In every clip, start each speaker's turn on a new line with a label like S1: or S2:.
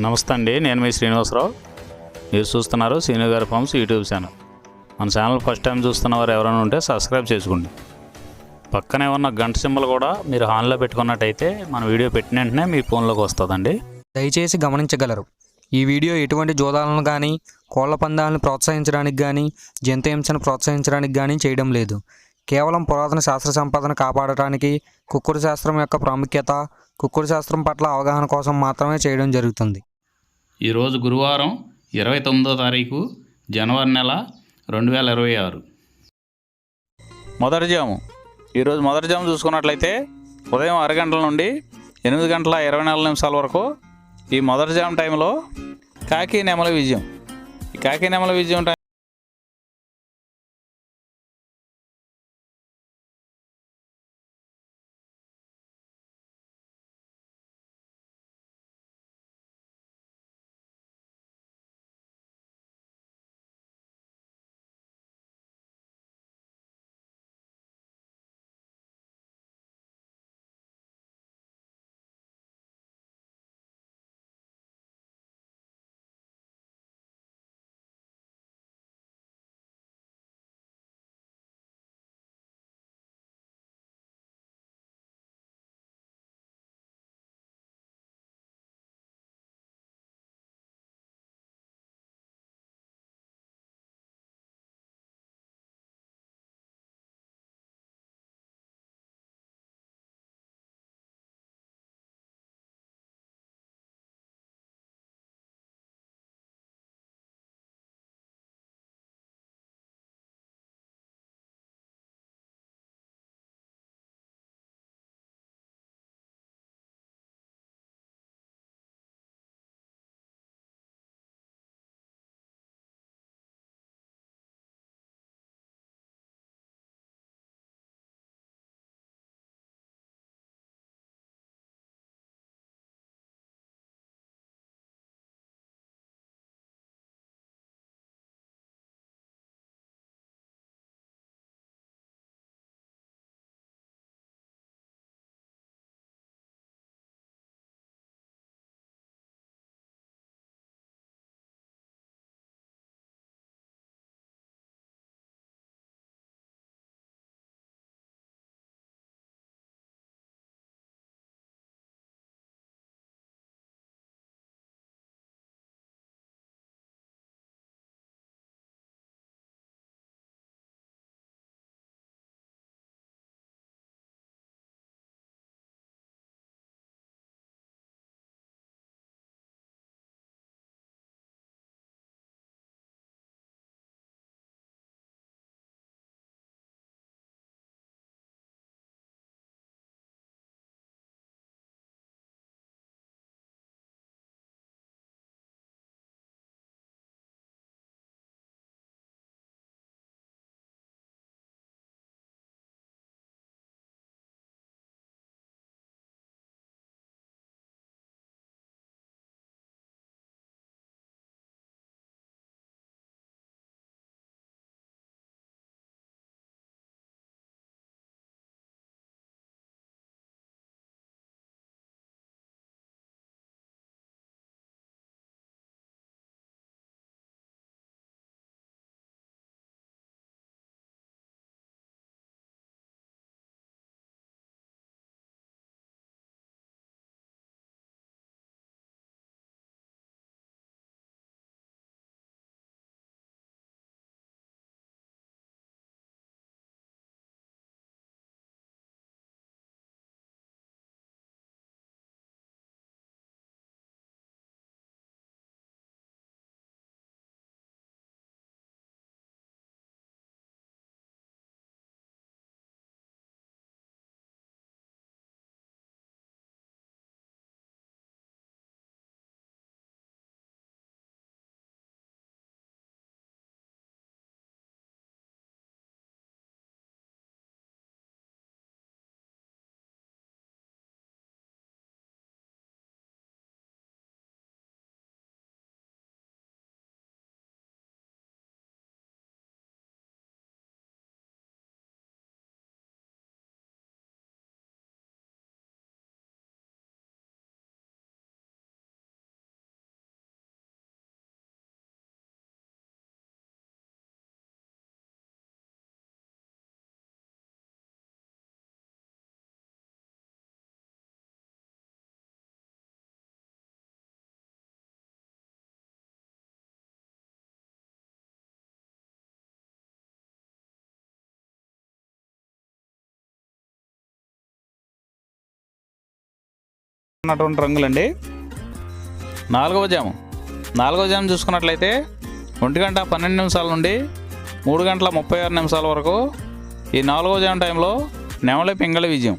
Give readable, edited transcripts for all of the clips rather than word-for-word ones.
S1: నమస్తే అండి, నేను మీ శ్రీనివాసరావు. మీరు చూస్తున్నారు శ్రీను గారి ఫార్మ్స్ యూట్యూబ్ ఛానల్. మన ఛానల్ ఫస్ట్ టైం చూస్తున్న వారు ఎవరైనా ఉంటే సబ్స్క్రైబ్ చేసుకోండి. పక్కనే ఉన్న గంట సింబల్ కూడా మీరు ఆన్లో పెట్టుకున్నట్టయితే మన వీడియో పెట్టిన వెంటనే మీ ఫోన్లోకి వస్తుందండి.
S2: దయచేసి గమనించగలరు, ఈ వీడియో ఎటువంటి జోదాలను కానీ, కోళ్ల పందాలను ప్రోత్సహించడానికి కానీ, జంతు హింసను ప్రోత్సహించడానికి కానీ చేయడం లేదు. కేవలం పురాతన శాస్త్ర సంపదను కాపాడటానికి, కుక్కుడు శాస్త్రం యొక్క ప్రాముఖ్యత, కుక్కుడు శాస్త్రం పట్ల అవగాహన కోసం మాత్రమే చేయడం జరుగుతుంది.
S1: ఈరోజు గురువారం 29వ తారీఖు జనవరి నెల 2026. మొదటి జాము. ఈరోజు మొదటి జాము చూసుకున్నట్లయితే ఉదయం 6 గంటల నుండి 8 గంటల 24 నిమిషాల వరకు ఈ మొదటి జాము టైంలో కాకి నెమలి విజయం. ఈ కాకి నెమలి విజయం ఉన్నటువంటి రంగులండి. నాలుగవ జాము చూసుకున్నట్లయితే 1:12 నుండి 3:36 వరకు ఈ 4వ జాము టైంలో నెమలి పింగళి విజయం.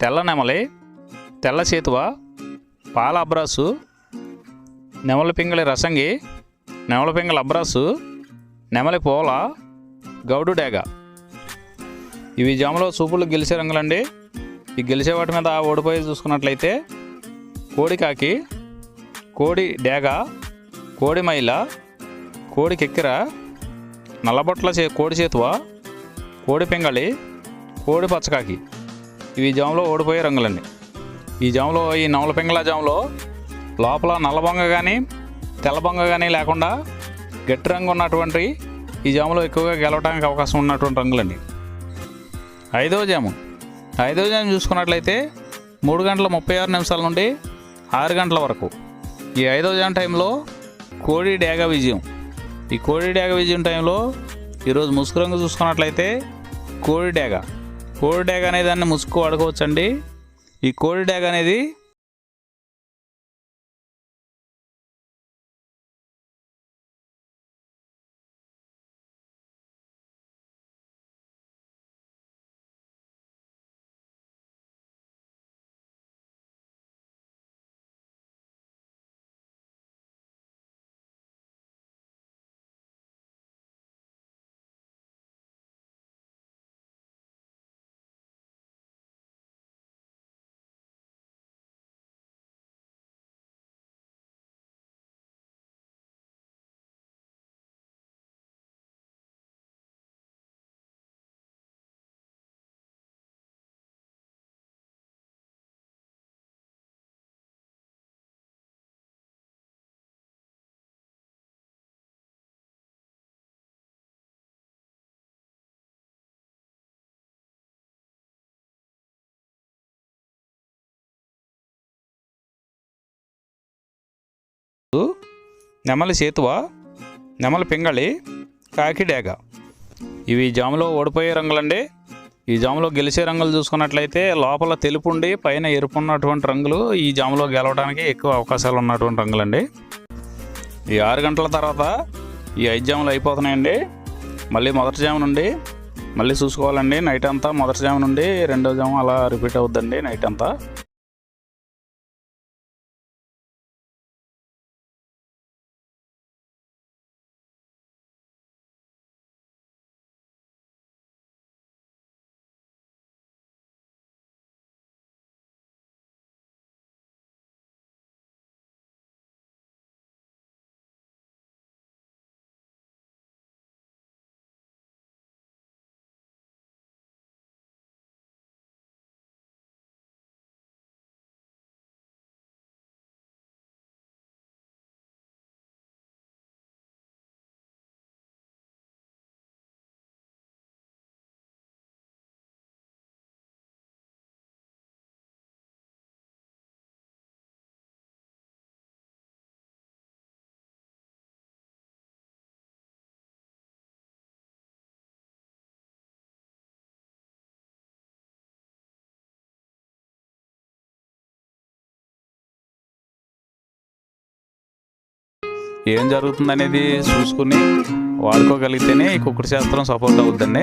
S1: తెల్ల నెమలి, తెల్ల చేతువ, పాల అబ్రాసు, నెమలి పింగళి రసంగి, నెమలి పింగళి అబ్రాసు, నెమలి పోల, గౌడు డేగ. ఇవి జాములో చూపులు గెలిచే రంగులండి. ఈ గెలిచే వాటి మీద ఓడిపోయి చూసుకున్నట్లయితే కోడి కాకి, కోడి డేగ, కోడి మైల, కోడి కెక్కిర, నల్లబొట్ల కోడి చేతువ, కోడి పింగళి, కోడి పచ్చకాకి. ఇవి జాములో ఓడిపోయే రంగులండి. ఈ జాములో ఈ నవల పింగళ జాములో లోపల నల్లబొంగ కానీ తెల్లబొంగ కానీ లేకుండా గట్టి రంగు ఉన్నటువంటి ఈ జాములో ఎక్కువగా గెలవడానికి అవకాశం ఉన్నటువంటి రంగులండి. ఐదవ జాము చూసుకున్నట్లయితే 3:36 నుండి 6 గంటల వరకు ఈ 5వ జాము టైంలో కోడి డేగ విజయం. ఈ కోడి డేగ విజయం టైంలో ఈరోజు ముసుగు రంగు చూసుకున్నట్లయితే కోడి డేగ అనే దాన్ని ముసుగు వాడుకోవచ్చండి. ఈ కోడి డేగ అనేది నెమలి చేతువ, నెమలి పింగళి, కాకి డేగ. ఇవి జాములో ఓడిపోయే రంగులండి. ఈ జాములో గెలిచే రంగులు చూసుకున్నట్లయితే లోపల తెలుపు ఉండి పైన ఎరుపు ఉన్నటువంటి రంగులు ఈ జాములో గెలవడానికి ఎక్కువ అవకాశాలు ఉన్నటువంటి రంగులండి. ఈ 6 గంటల తర్వాత ఈ 5 జాములు అయిపోతున్నాయండి. మళ్ళీ మొదటి జాము నుండి మళ్ళీ చూసుకోవాలండి. నైట్ అంతా మొదటి జాము నుండి 2వ జాము అలా రిపీట్ అవుద్దండి నైట్ అంతా. ఏం జరుగుతుందనేది చూసుకుని వాడుకోగలిగితేనే ఈ కుక్కుడు శాస్త్రం సపోర్ట్ అవుతుందండి.